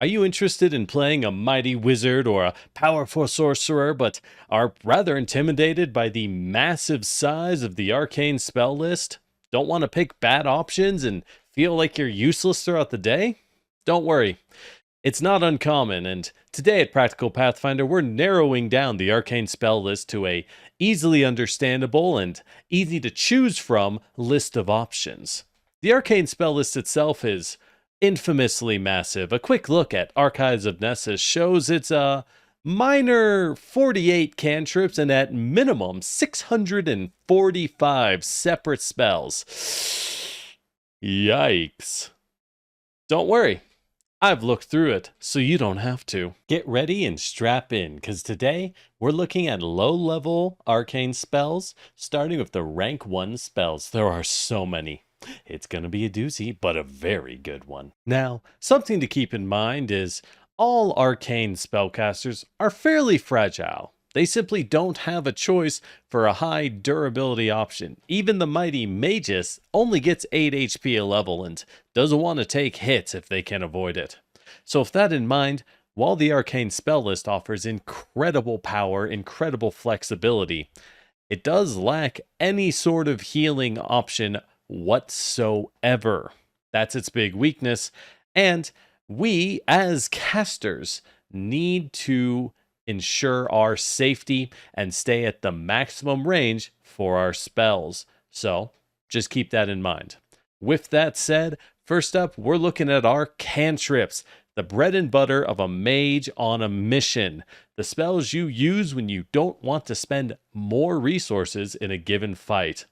Are you interested in playing a mighty wizard or a powerful sorcerer, but are rather intimidated by the massive size of the arcane spell list? Don't want to pick bad options and feel like you're useless throughout the day? Don't worry, it's not uncommon, and today at Practical Pathfinder, we're narrowing down the arcane spell list to a easily understandable and easy to choose from list of options. The arcane spell list itself is infamously massive. A quick look at Archives of Nessus shows it's a minor 48 cantrips and at minimum 645 separate spells. Yikes. Don't worry, I've looked through it, so you don't have to. Get ready and strap in, because today we're looking at low-level arcane spells, starting with the rank 1 spells. There are so many. It's going to be a doozy, but a very good one. Now, something to keep in mind is all arcane spellcasters are fairly fragile. They simply don't have a choice for a high durability option. Even the mighty Magus only gets 8 HP a level and doesn't want to take hits if they can avoid it. So with that in mind, while the arcane spell list offers incredible power, incredible flexibility, it does lack any sort of healing option whatsoever. That's its big weakness, and we as casters need to ensure our safety and stay at the maximum range for our spells. So just keep that in mind. With that said, first up, we're looking at our cantrips, the bread and butter of a mage on a mission. The spells you use when you don't want to spend more resources in a given fight.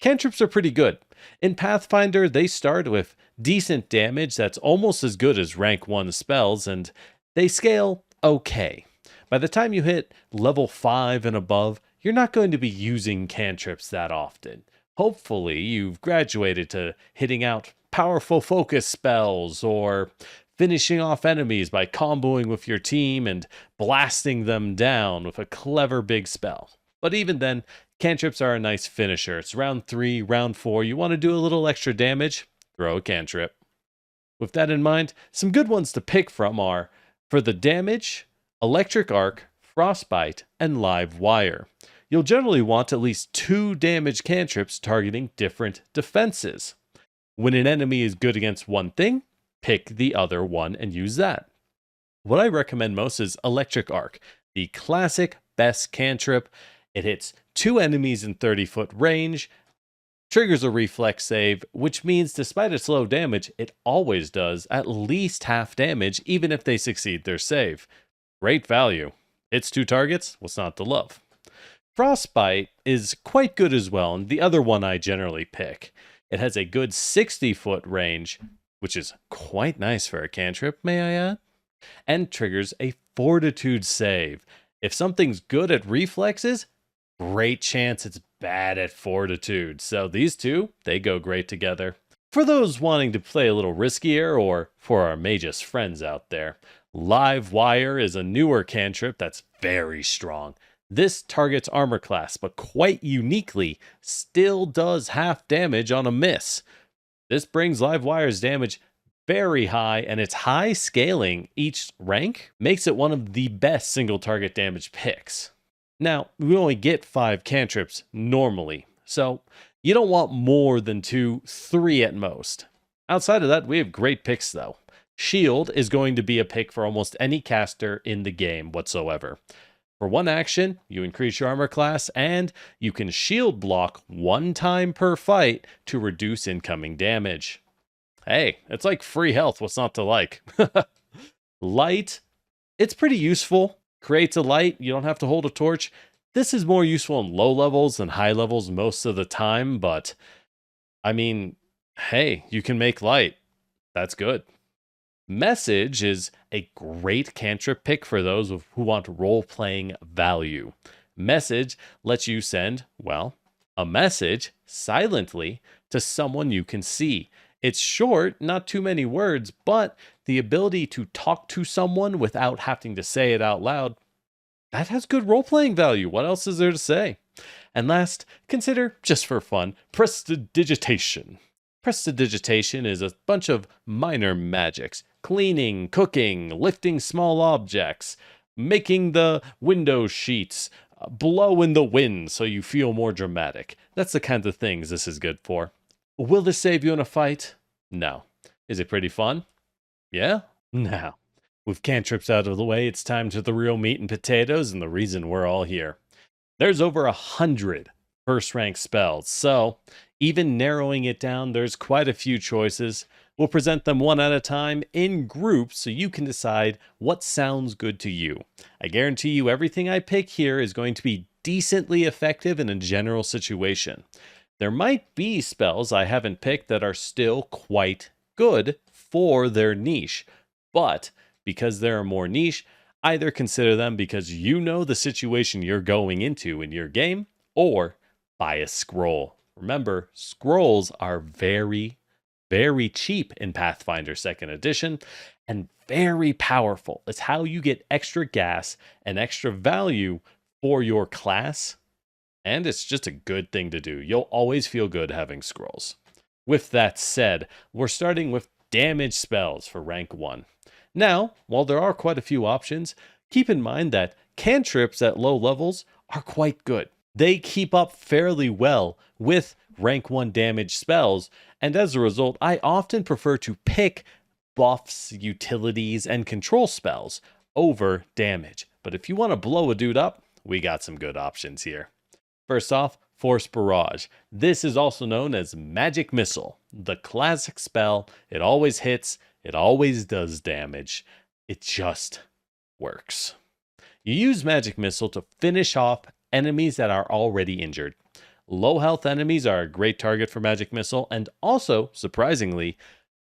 Cantrips are pretty good. In Pathfinder, they start with decent damage that's almost as good as rank 1 spells, and they scale okay. By the time you hit level 5 and above, you're not going to be using cantrips that often. Hopefully, you've graduated to hitting out powerful focus spells or finishing off enemies by comboing with your team and blasting them down with a clever big spell. But even then, cantrips are a nice finisher. It's round 3, round 4. You want to do a little extra damage? Throw a cantrip. With that in mind, some good ones to pick from are, for the damage, Electric Arc, Frostbite, and Live Wire. You'll generally want at least 2 damage cantrips targeting different defenses. When an enemy is good against one thing, pick the other one and use that. What I recommend most is Electric Arc, the classic best cantrip. It hits 2 enemies in 30-foot range, triggers a reflex save, which means despite its low damage, it always does at least half damage even if they succeed their save. Great value. It's 2 targets, what's not to love? Frostbite is quite good as well, and the other one I generally pick. It has a good 60-foot range, which is quite nice for a cantrip, may I add, and triggers a fortitude save. If something's good at reflexes, great chance it's bad at fortitude. So these two, they go great together. For those wanting to play a little riskier, or for our magus friends out there, Live Wire is a newer cantrip that's very strong. This targets armor class, but quite uniquely, still does half damage on a miss. This brings Live Wire's damage very high, and its high scaling each rank makes it one of the best single target damage picks. Now, we only get 5 cantrips normally, so you don't want more than 2, 3 at most. Outside of that, we have great picks though. Shield is going to be a pick for almost any caster in the game whatsoever. For 1 action, you increase your armor class, and you can shield block 1 time per fight to reduce incoming damage. Hey, it's like free health, what's not to like? Light, it's pretty useful. Creates a light, you don't have to hold a torch. This is more useful in low levels than high levels most of the time, but I mean, hey, you can make light. That's good. Message is a great cantrip pick for those who want role-playing value. Message lets you send, well, a message silently to someone you can see. It's short, not too many words, but the ability to talk to someone without having to say it out loud, that has good role-playing value. What else is there to say? And last, consider, just for fun, Prestidigitation. Prestidigitation is a bunch of minor magics. cleaning, cooking, lifting small objects, making the window sheets, blow in the wind so you feel more dramatic. That's the kind of things this is good for. Will this save you in a fight? No. Is it pretty fun? Yeah? Now, with cantrips out of the way, it's time to the real meat and potatoes and the reason we're all here. There's over 100 first-rank spells, so even narrowing it down, there's quite a few choices. We'll present them one at a time in groups so you can decide what sounds good to you. I guarantee you everything I pick here is going to be decently effective in a general situation. There might be spells I haven't picked that are still quite good for their niche, but because they're more niche, either consider them because you know the situation you're going into in your game, or buy a scroll. Remember, scrolls are very, very cheap in Pathfinder 2nd Edition and very powerful. It's how you get extra gas and extra value for your class, and it's just a good thing to do. You'll always feel good having scrolls. With that said, we're starting with damage spells for rank 1. Now, while there are quite a few options, keep in mind that cantrips at low levels are quite good. They keep up fairly well with rank 1 damage spells, and as a result, I often prefer to pick buffs, utilities, and control spells over damage. But if you want to blow a dude up, we got some good options here. First off, Force Barrage. This is also known as Magic Missile. The classic spell, it always hits, it always does damage. It just works. You use Magic Missile to finish off enemies that are already injured. Low health enemies are a great target for Magic Missile, and also, surprisingly,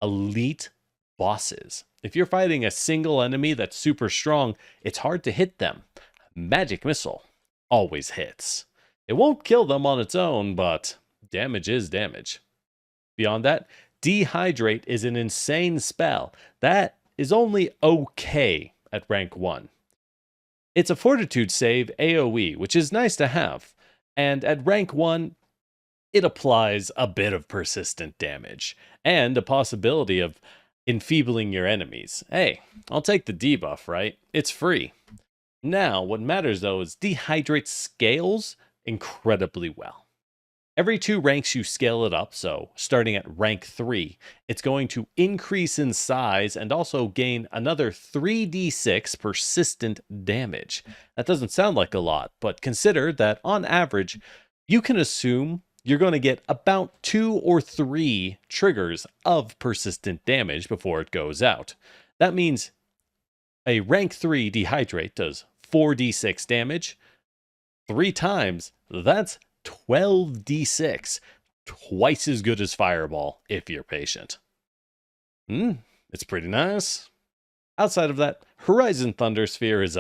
elite bosses. If you're fighting a single enemy that's super strong, it's hard to hit them. Magic Missile always hits. It won't kill them on its own, but damage is damage. Beyond that, Dehydrate is an insane spell that is only okay at rank 1. It's a Fortitude save AoE, which is nice to have, and at rank 1, it applies a bit of persistent damage, and a possibility of enfeebling your enemies. Hey, I'll take the debuff, right? It's free. Now, what matters though is Dehydrate scales incredibly well. Every 2 ranks you scale it up, so starting at rank 3, it's going to increase in size and also gain another 3d6 persistent damage. That doesn't sound like a lot, but consider that on average, you can assume you're going to get about 2 or 3 triggers of persistent damage before it goes out. That means a rank 3 Dehydrate does 4d6 damage. 3 times, that's 12d6, twice as good as Fireball if you're patient. It's pretty nice. Outside of that, Horizon Thunder Sphere is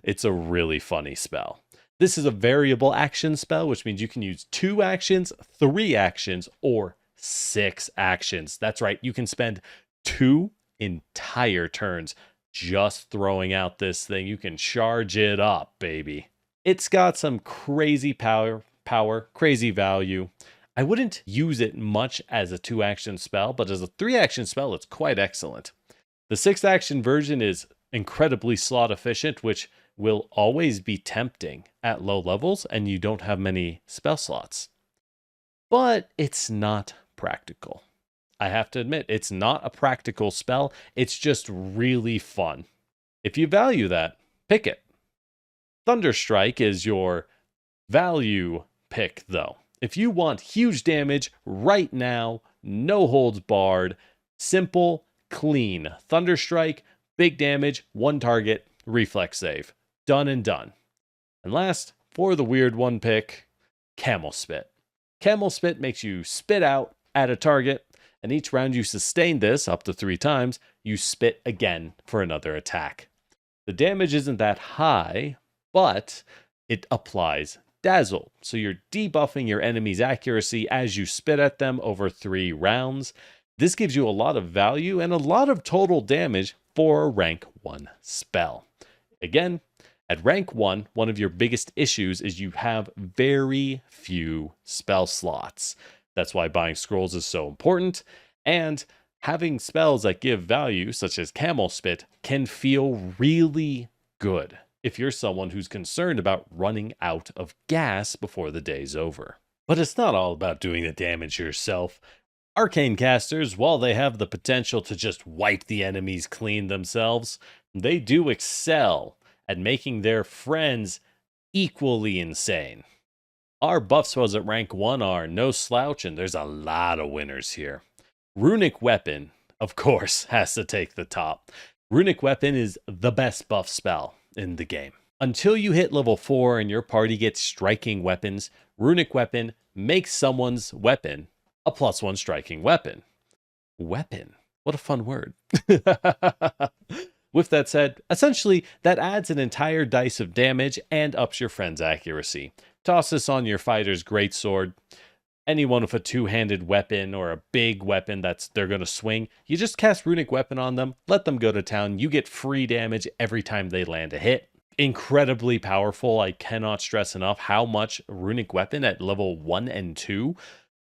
it's a really funny spell. This is a variable action spell, which means you can use 2 actions, 3 actions, or 6 actions. That's right, you can spend 2 entire turns just throwing out this thing. You can charge it up, baby. It's got some crazy power, crazy value. I wouldn't use it much as a 2-action spell, but as a 3-action spell, it's quite excellent. The 6-action version is incredibly slot efficient, which will always be tempting at low levels, and you don't have many spell slots. But it's not practical. I have to admit, it's not a practical spell. It's just really fun. If you value that, pick it. Thunderstrike is your value pick, though. If you want huge damage right now, no holds barred, simple, clean. Thunderstrike, big damage, 1 target, reflex save. Done and done. And last, for the weird one pick, Camel Spit. Camel Spit makes you spit out at a target, and each round you sustain this up to 3 times, you spit again for another attack. The damage isn't that high, but it applies Dazzle, so you're debuffing your enemy's accuracy as you spit at them over 3 rounds. This gives you a lot of value and a lot of total damage for a rank 1 spell. Again, at rank 1, one of your biggest issues is you have very few spell slots. That's why buying scrolls is so important, and Having spells that give value, such as Camel Spit, can feel really good if you're someone who's concerned about running out of gas before the day's over. But it's not all about doing the damage yourself. Arcane casters, while they have the potential to just wipe the enemies clean themselves, they do excel at making their friends equally insane. Our buff spells at rank 1 are no slouch, and there's a lot of winners here. Runic Weapon, of course, has to take the top. Runic Weapon is the best buff spell in the game. Until you hit level 4 and your party gets striking weapons, Runic Weapon makes someone's weapon a +1 striking weapon. Weapon. What a fun word. With that said, essentially, that adds an entire dice of damage and ups your friend's accuracy. Toss this on your fighter's greatsword. Anyone with a two-handed weapon or a big weapon they're going to swing, you just cast Runic Weapon on them, let them go to town. You get free damage every time they land a hit. Incredibly powerful. I cannot stress enough how much Runic Weapon at level 1 and 2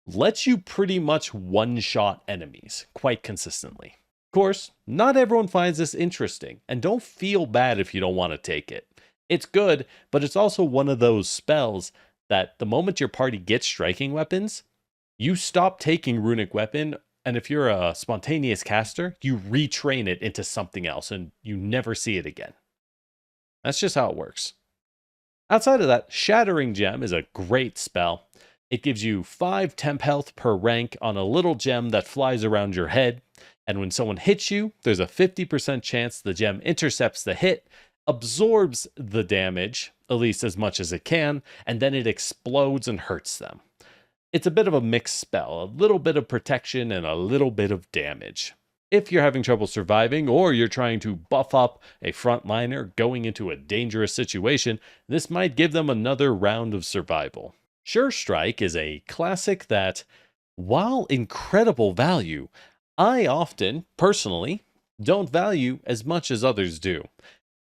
lets you pretty much one-shot enemies quite consistently. Of course, not everyone finds this interesting, and don't feel bad if you don't want to take it. It's good, but it's also one of those spells that the moment your party gets striking weapons, you stop taking Runic Weapon, and if you're a spontaneous caster, you retrain it into something else, and you never see it again. That's just how it works. Outside of that, Shattering Gem is a great spell. It gives you 5 temp health per rank on a little gem that flies around your head, and when someone hits you, there's a 50% chance the gem intercepts the hit, absorbs the damage, at least as much as it can, and then it explodes and hurts them. It's a bit of a mixed spell, a little bit of protection and a little bit of damage. If you're having trouble surviving, or you're trying to buff up a frontliner going into a dangerous situation, this might give them another round of survival. Sure Strike is a classic that, while incredible value, I often, personally, don't value as much as others do.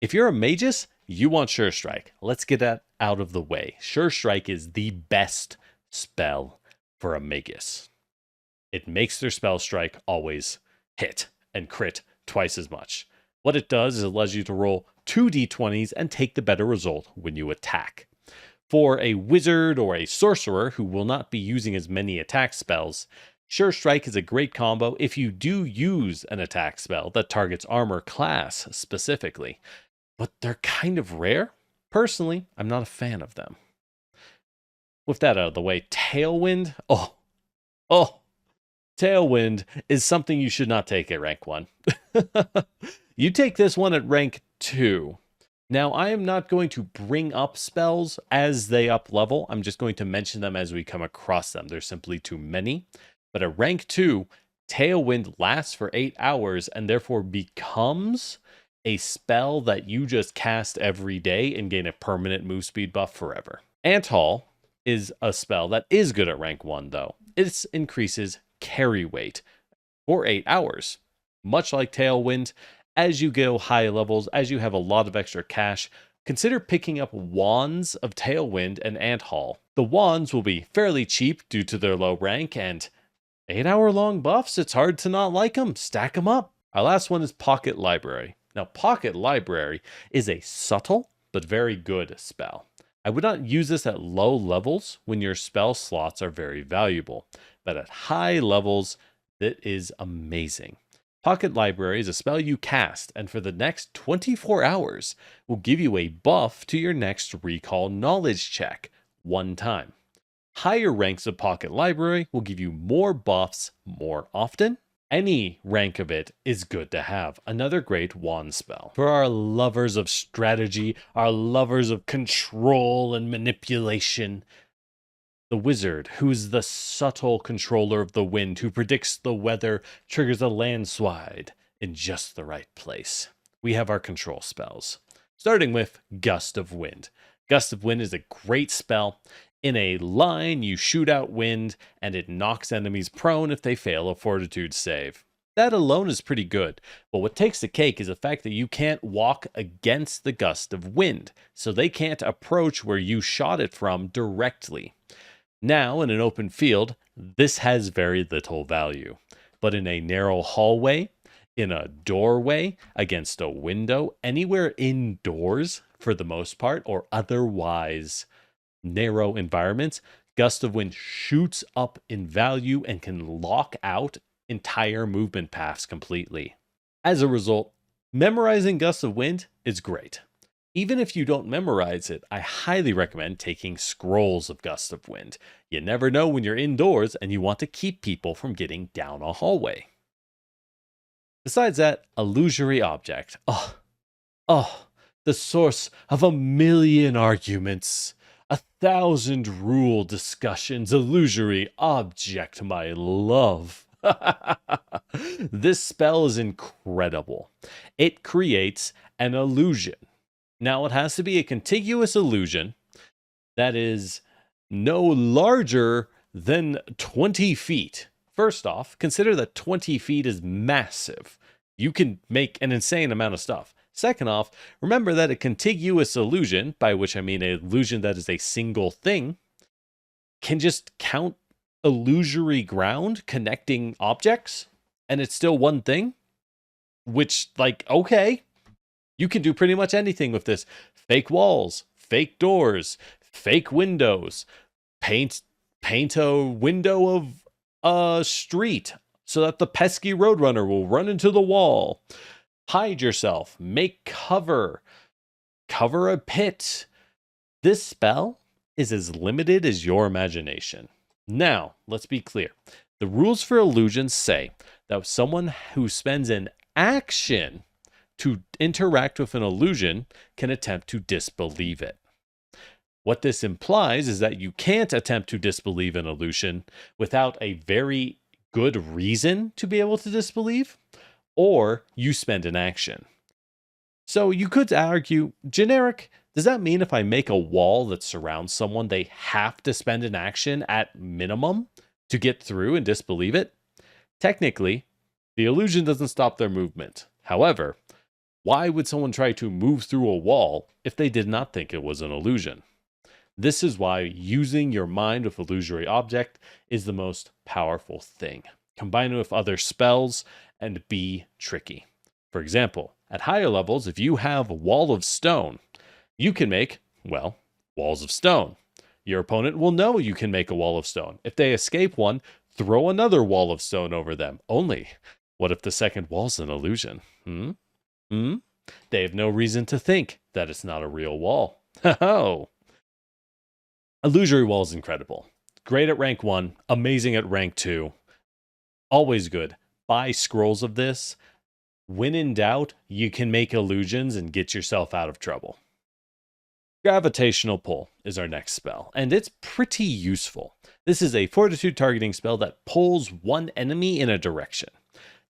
If you're a Magus, you want Sure Strike. Let's get that out of the way. Sure Strike is the best spell for a Magus. It makes their spell strike always hit and crit twice as much. What it does is it allows you to roll 2 d20s and take the better result when you attack. For a wizard or a sorcerer who will not be using as many attack spells, Sure Strike is a great combo if you do use an attack spell that targets armor class specifically. But they're kind of rare. Personally, I'm not a fan of them. With that out of the way, Tailwind. Tailwind is something you should not take at rank 1. You take this one at rank 2. Now, I am not going to bring up spells as they up level. I'm just going to mention them as we come across them. There's simply too many. But at rank 2, Tailwind lasts for 8 hours and therefore becomes a spell that you just cast every day and gain a permanent move speed buff forever. Anthaul is a spell that is good at rank 1, though. It increases carry weight for 8 hours. Much like Tailwind, as you go high levels, as you have a lot of extra cash, consider picking up Wands of Tailwind and Anthaul. The Wands will be fairly cheap due to their low rank, and 8-hour-long buffs, it's hard to not like them. Stack them up. Our last one is Pocket Library. Now, Pocket Library is a subtle but very good spell. I would not use this at low levels when your spell slots are very valuable, but at high levels, it is amazing. Pocket Library is a spell you cast, and for the next 24 hours, will give you a buff to your next Recall Knowledge check 1 time. Higher ranks of Pocket Library will give you more buffs more often. Any rank of it is good to have. Another great wand spell. For our lovers of strategy, our lovers of control and manipulation, the wizard, who's the subtle controller of the wind, who predicts the weather, triggers a landslide in just the right place. We have our control spells, starting with Gust of Wind. Gust of Wind is a great spell. In a line, you shoot out wind, and it knocks enemies prone if they fail a fortitude save. That alone is pretty good, but what takes the cake is the fact that you can't walk against the gust of wind, so they can't approach where you shot it from directly. Now, in an open field, this has very little value. but in a narrow hallway, in a doorway, against a window, anywhere indoors for the most part, or otherwise narrow environments, Gust of Wind shoots up in value and can lock out entire movement paths completely. As a result, memorizing Gust of Wind is great. Even if you don't memorize it, I highly recommend taking scrolls of Gust of Wind. You never know when you're indoors and you want to keep people from getting down a hallway. Besides that, Illusory Object. The source of a million arguments. 1,000 rule discussions. Illusory Object, my love. This spell is incredible. It creates an illusion. Now, it has to be a contiguous illusion that is no larger than 20 feet. First off, consider that 20 feet is massive. You can make an insane amount of stuff. Second off, remember that a contiguous illusion, by which I mean an illusion that is a single thing, can just count illusory ground connecting objects, and it's still one thing. Which, like, okay, you can do pretty much anything with this. Fake walls, fake doors, fake windows, paint a window of a street so that the pesky roadrunner will run into the wall. Hide yourself, make cover a pit. This spell is as limited as your imagination. Now, let's be clear. The rules for illusions say that someone who spends an action to interact with an illusion can attempt to disbelieve it. What this implies is that you can't attempt to disbelieve an illusion without a very good reason to be able to disbelieve, or you spend an action. So you could argue, generic, does that mean if I make a wall that surrounds someone, they have to spend an action at minimum to get through and disbelieve it? Technically, the illusion doesn't stop their movement. However, why would someone try to move through a wall if they did not think it was an illusion? This is why using your mind with Illusory Object is the most powerful thing. Combine it with other spells and be tricky. For example, at higher levels, if you have a Wall of Stone, you can make, well, walls of stone. Your opponent will know you can make a wall of stone. If they escape one, throw another wall of stone over them. Only, what if the second wall's an illusion? They have no reason to think that it's not a real wall. Ho-ho! Illusory Wall is incredible. Great at rank 1, amazing at rank 2. Always good. Buy scrolls of this. When in doubt, you can make illusions and get yourself out of trouble. Gravitational Pull is our next spell, and it's pretty useful. This is a fortitude targeting spell that pulls one enemy in a direction.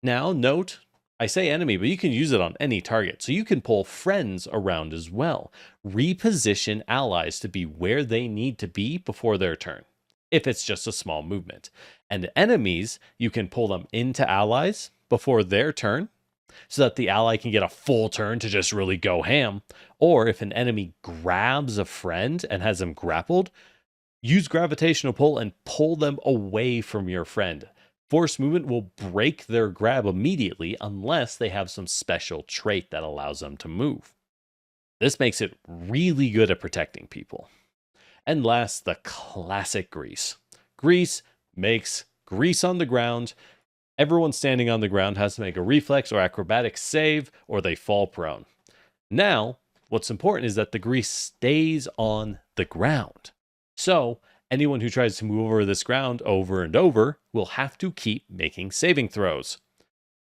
Now, note, I say enemy, but you can use it on any target, so you can pull friends around as well. Reposition allies to be where they need to be before their turn, if it's just a small movement. And enemies, you can pull them into allies before their turn, so that the ally can get a full turn to just really go ham. Or if an enemy grabs a friend and has them grappled, use Gravitational Pull and pull them away from your friend. Force movement will break their grab immediately unless they have some special trait that allows them to move. This makes it really good at protecting people. And last, the classic Grease. Grease makes grease on the ground. Everyone standing on the ground has to make a reflex or acrobatics save, or they fall prone. Now, what's important is that the grease stays on the ground. So, anyone who tries to move over this ground over and over will have to keep making saving throws.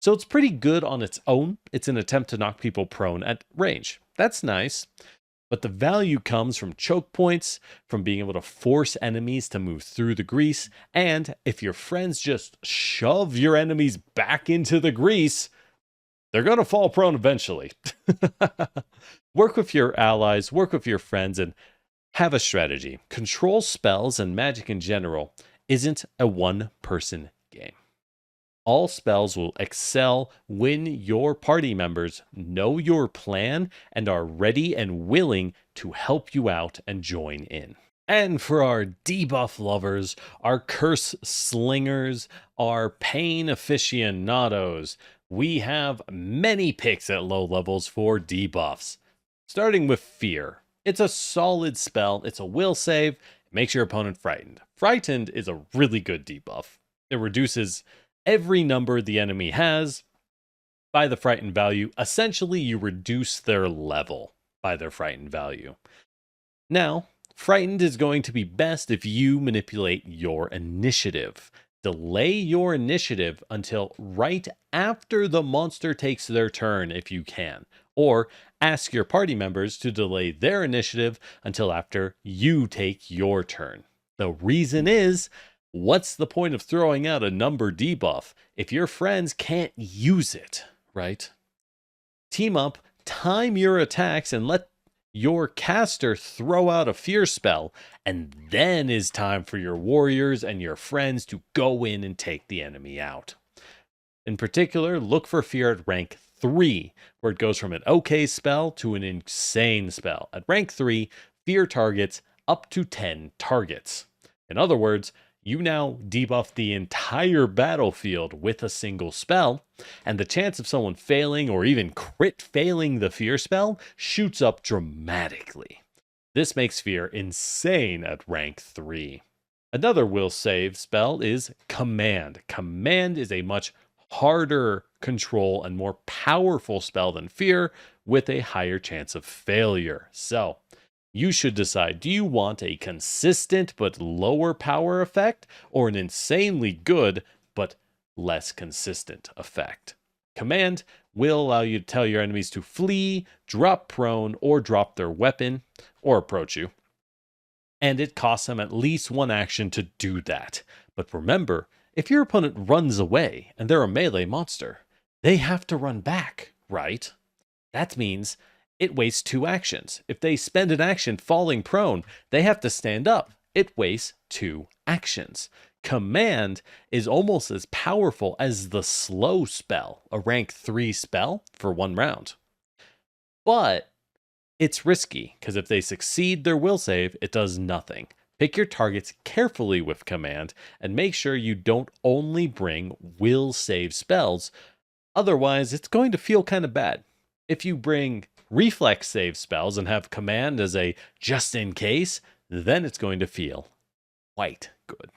So it's pretty good on its own. It's an attempt to knock people prone at range. That's nice. But the value comes from choke points, from being able to force enemies to move through the grease, and if your friends just shove your enemies back into the grease, they're going to fall prone eventually. Work with your allies, work with your friends, and have a strategy. Control spells and magic in general isn't a one-person game. All spells will excel when your party members know your plan and are ready and willing to help you out and join in. And for our debuff lovers, our curse slingers, our pain aficionados, we have many picks at low levels for debuffs. Starting with Fear. It's a solid spell, it's a will save, it makes your opponent frightened. Frightened is a really good debuff. It reduces every number the enemy has by the frightened value. Essentially, you reduce their level by their frightened value. Now, frightened is going to be best if you manipulate your initiative. Delay your initiative until right after the monster takes their turn if you can, or ask your party members to delay their initiative until after you take your turn. The reason is, what's the point of throwing out a number debuff if your friends can't use it, right? Team up, time your attacks, and let your caster throw out a fear spell, and then is time for your warriors and your friends to go in and take the enemy out. In particular, look for fear at rank 3, where it goes from an okay spell to an insane spell. At rank 3, fear targets up to 10 targets. In other words, you now debuff the entire battlefield with a single spell, and the chance of someone failing or even crit failing the fear spell shoots up dramatically. This makes fear insane at rank 3. Another will save spell is Command. Command is a much harder control and more powerful spell than fear with a higher chance of failure. So, you should decide, do you want a consistent but lower power effect or an insanely good but less consistent effect? Command will allow you to tell your enemies to flee, drop prone, or drop their weapon, or approach you. And it costs them at least one action to do that. But remember, if your opponent runs away and they're a melee monster, they have to run back, right? That means it wastes 2 actions. If they spend an action falling prone, they have to stand up. It wastes 2 actions. Command is almost as powerful as the slow spell, a rank 3 spell for 1 round. But it's risky, because if they succeed their will save, it does nothing. Pick your targets carefully with Command, and make sure you don't only bring will save spells. Otherwise, it's going to feel kind of bad. If you bring reflex save spells and have Command as a just in case, then it's going to feel quite good.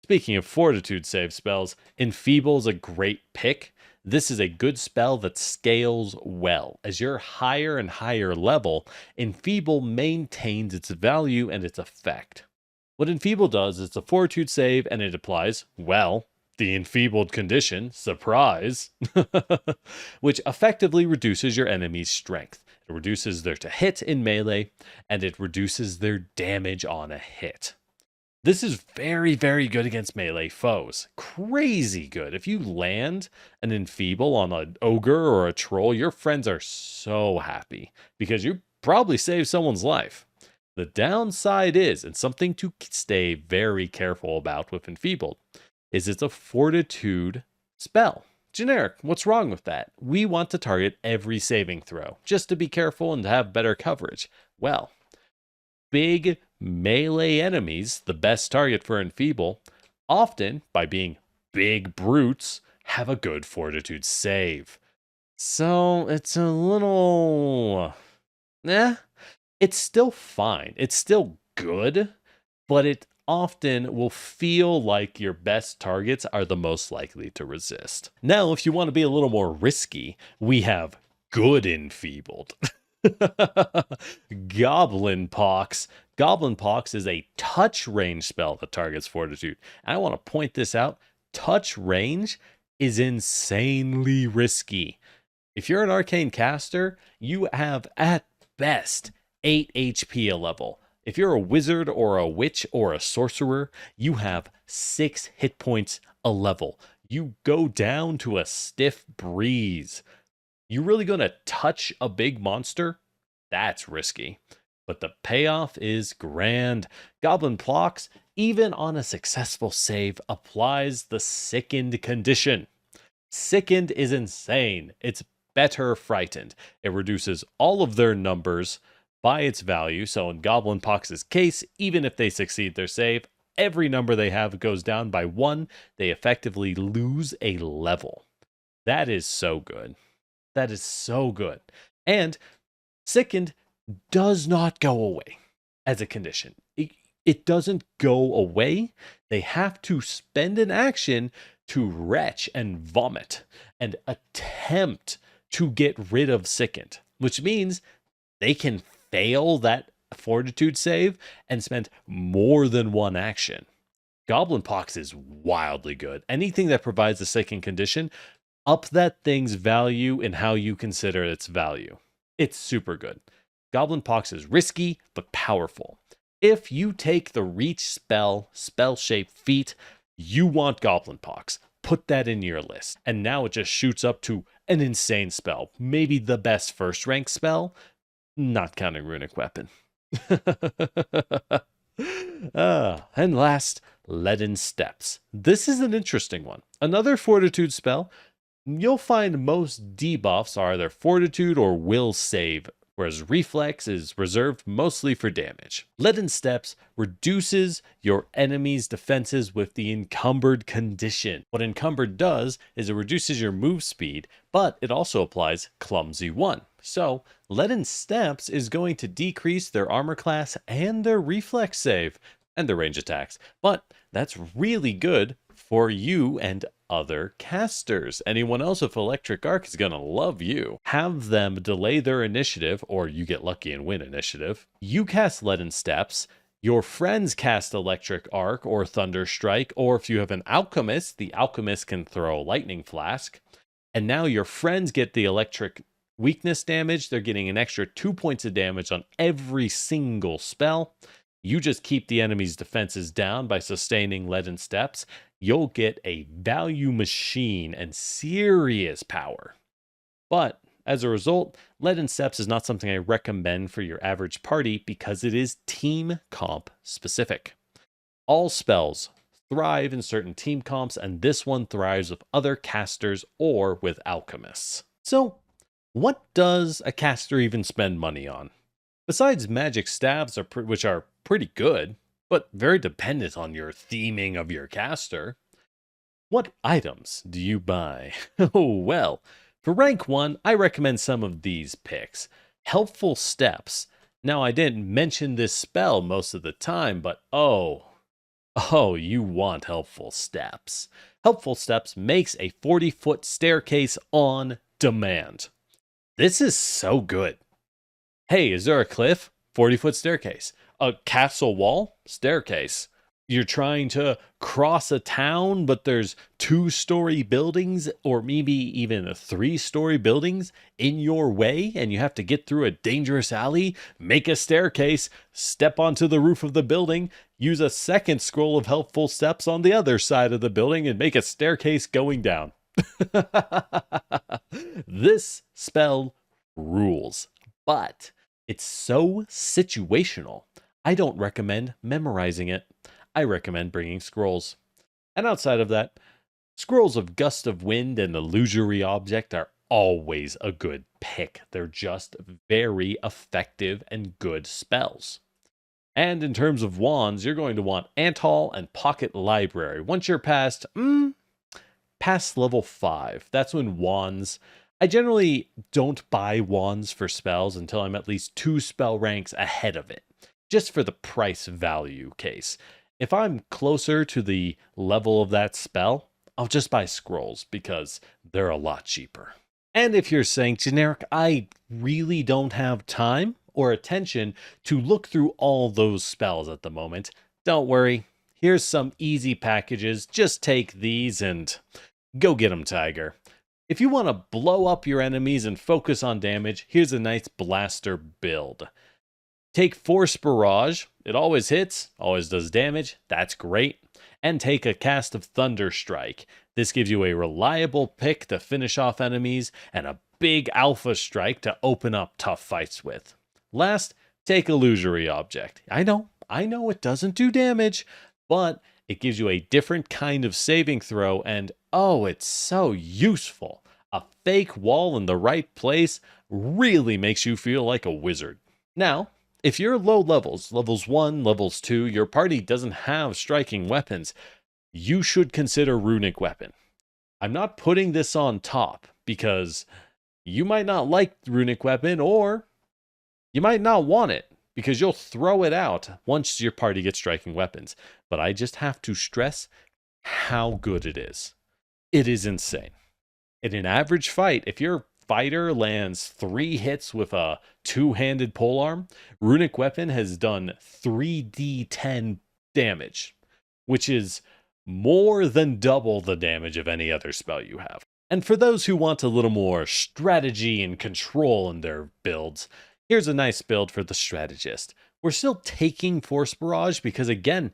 Speaking of fortitude save spells, Enfeeble is a great pick. This is a good spell that scales well. As you're higher and higher level, Enfeeble maintains its value and its effect. What Enfeeble does is it's a fortitude save, and it applies, well, the enfeebled condition, surprise, which effectively reduces your enemy's strength. It reduces their to hit in melee, and it reduces their damage on a hit. This is very, very good against melee foes. Crazy good. If you land an Enfeeble on an ogre or a troll, your friends are so happy because you probably saved someone's life. The downside is, and something to stay very careful about with Enfeebled, is it's a fortitude spell. Generic, what's wrong with that? We want to target every saving throw, just to be careful and to have better coverage. Well, big melee enemies, the best target for Enfeeble, often, by being big brutes, have a good fortitude save. So it's a little... It's still fine. It's still good, but it often will feel like your best targets are the most likely to resist. Now, if you want to be a little more risky, we have good Enfeebled. Goblin Pox. Goblin Pox is a touch range spell that targets fortitude. And I want to point this out. Touch range is insanely risky. If you're an arcane caster, you have at best 8 HP a level. If you're a wizard or a witch or a sorcerer, you have 6 hit points a level. You go down to a stiff breeze. You really gonna touch a big monster? That's risky. But the payoff is grand. Goblin Pox, even on a successful save, applies the sickened condition. Sickened is insane. It's better frightened. It reduces all of their numbers by its value. So in Goblin Pox's case, even if they succeed their save, every number they have goes down by 1. They effectively lose a level. That is so good. That is so good. And Sickened does not go away as a condition. It doesn't go away. They have to spend an action to retch and vomit and attempt to get rid of Sickened, which means they can fail that fortitude save and spend more than one action. Goblin Pox is wildly good. Anything that provides a sickened condition, up that thing's value in how you consider its value. It's super good. Goblin Pox is risky, but powerful. If you take the Reach spell shape feat, you want Goblin Pox. Put that in your list. And now it just shoots up to an insane spell. Maybe the best first rank spell, not counting Runic Weapon. And last, Leaden Steps. This is an interesting one. Another fortitude spell. You'll find most debuffs are either fortitude or will save, whereas reflex is reserved mostly for damage. Leaden Steps reduces your enemy's defenses with the encumbered condition. What encumbered does is it reduces your move speed, but it also applies Clumsy 1. So Leaden Steps is going to decrease their armor class and their reflex save and their range attacks. But that's really good for you and other casters. Anyone else with Electric Arc is going to love you. Have them delay their initiative, or you get lucky and win initiative. You cast Leaden Steps. Your friends cast Electric Arc or Thunder Strike, or if you have an Alchemist, the Alchemist can throw Lightning Flask. And now your friends get the electric weakness damage. They're getting an extra 2 points of damage on every single spell. You just keep the enemy's defenses down by sustaining Leaden Steps. You'll get a value machine and serious power. But as a result, Leaden Steps is not something I recommend for your average party because it is team comp specific. All spells thrive in certain team comps, and this one thrives with other casters or with alchemists. So, what does a caster even spend money on? Besides magic staves, which are pretty good, but very dependent on your theming of your caster, what items do you buy? Oh, well, for rank 1, I recommend some of these picks. Helpful Steps. Now, I didn't mention this spell most of the time, but oh, you want Helpful Steps. Helpful Steps makes a 40-foot staircase on demand. This is so good. Hey, is there a cliff? 40-foot staircase. A castle wall? Staircase. You're trying to cross a town, but there's 2-story buildings or maybe even 3-story buildings in your way, and you have to get through a dangerous alley, make a staircase, step onto the roof of the building, use a second scroll of Helpful Steps on the other side of the building, and make a staircase going down. This spell rules, but it's so situational. I don't recommend memorizing it. I recommend bringing scrolls. And outside of that, scrolls of Gust of Wind and Illusory Object are always a good pick. They're just very effective and good spells. And in terms of wands, you're going to want Ant Hall and Pocket Library. Once you're past level 5, that's when wands... I generally don't buy wands for spells until I'm at least 2 spell ranks ahead of it, just for the price value case. If I'm closer to the level of that spell, I'll just buy scrolls because they're a lot cheaper. And if you're saying, generic, I really don't have time or attention to look through all those spells at the moment, don't worry. Here's some easy packages. Just take these and go get them, Tiger. If you want to blow up your enemies and focus on damage, here's a nice blaster build. Take Force Barrage. It always hits, always does damage. That's great. And take a cast of Thunder Strike. This gives you a reliable pick to finish off enemies and a big alpha strike to open up tough fights with. Last, take Illusory Object. I know it doesn't do damage, but it gives you a different kind of saving throw, and oh, it's so useful. A fake wall in the right place really makes you feel like a wizard. Now, if you're low levels, levels 1, levels 2, your party doesn't have striking weapons, you should consider Runic Weapon. I'm not putting this on top because you might not like Runic Weapon, or you might not want it because you'll throw it out once your party gets striking weapons. But I just have to stress how good it is. It is insane. In an average fight, if your fighter lands 3 hits with a 2-handed polearm, Runic Weapon has done 3d10 damage, which is more than double the damage of any other spell you have. And for those who want a little more strategy and control in their builds, here's a nice build for the Strategist. We're still taking Force Barrage because, again,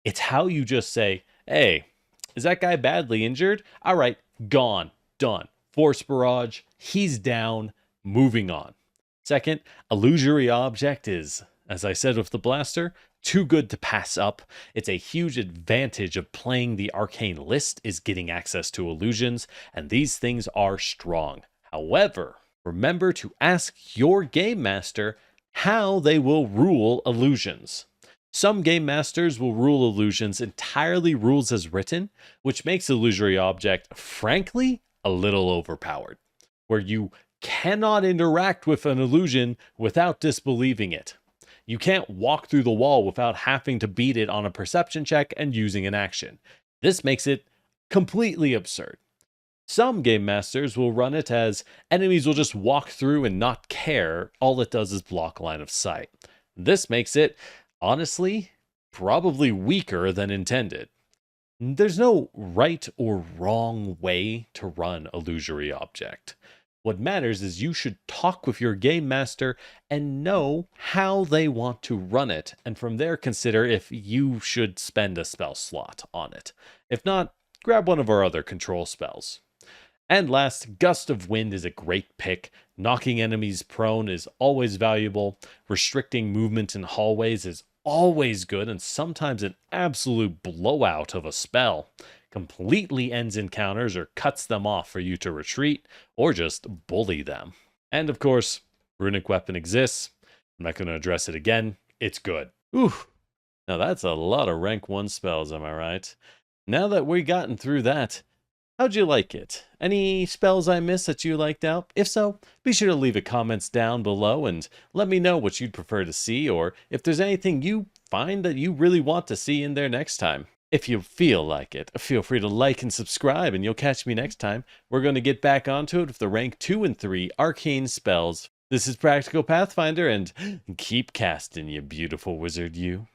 it's how you just say, hey, is that guy badly injured? All right, gone, done. Force Barrage, he's down, moving on. Second, Illusory Object is, as I said with the Blaster, too good to pass up. It's a huge advantage of playing the Arcane list is getting access to illusions, and these things are strong. However, remember to ask your Game Master how they will rule illusions. Some Game Masters will rule illusions entirely rules as written, which makes Illusory Object, frankly, a little overpowered, where you cannot interact with an illusion without disbelieving it. You can't walk through the wall without having to beat it on a perception check and using an action. This makes it completely absurd. Some Game Masters will run it as enemies will just walk through and not care. All it does is block line of sight. This makes it, honestly, probably weaker than intended. There's no right or wrong way to run Illusory Object. What matters is you should talk with your Game Master and know how they want to run it, and from there consider if you should spend a spell slot on it. If not, grab one of our other control spells. And last, Gust of Wind is a great pick. Knocking enemies prone is always valuable. Restricting movement in hallways is always good, and sometimes an absolute blowout of a spell. Completely ends encounters or cuts them off for you to retreat or just bully them. And of course, Runic Weapon exists. I'm not going to address it again. It's good. Ooh, now that's a lot of rank 1 spells, am I right? Now that we've gotten through that, how'd you like it? Any spells I missed that you liked out? If so, be sure to leave a comments down below and let me know what you'd prefer to see, or if there's anything you find that you really want to see in there next time. If you feel like it, feel free to like and subscribe, and you'll catch me next time. We're going to get back onto it with the rank 2 and 3 Arcane spells. This is Practical Pathfinder, and keep casting, you beautiful wizard, you.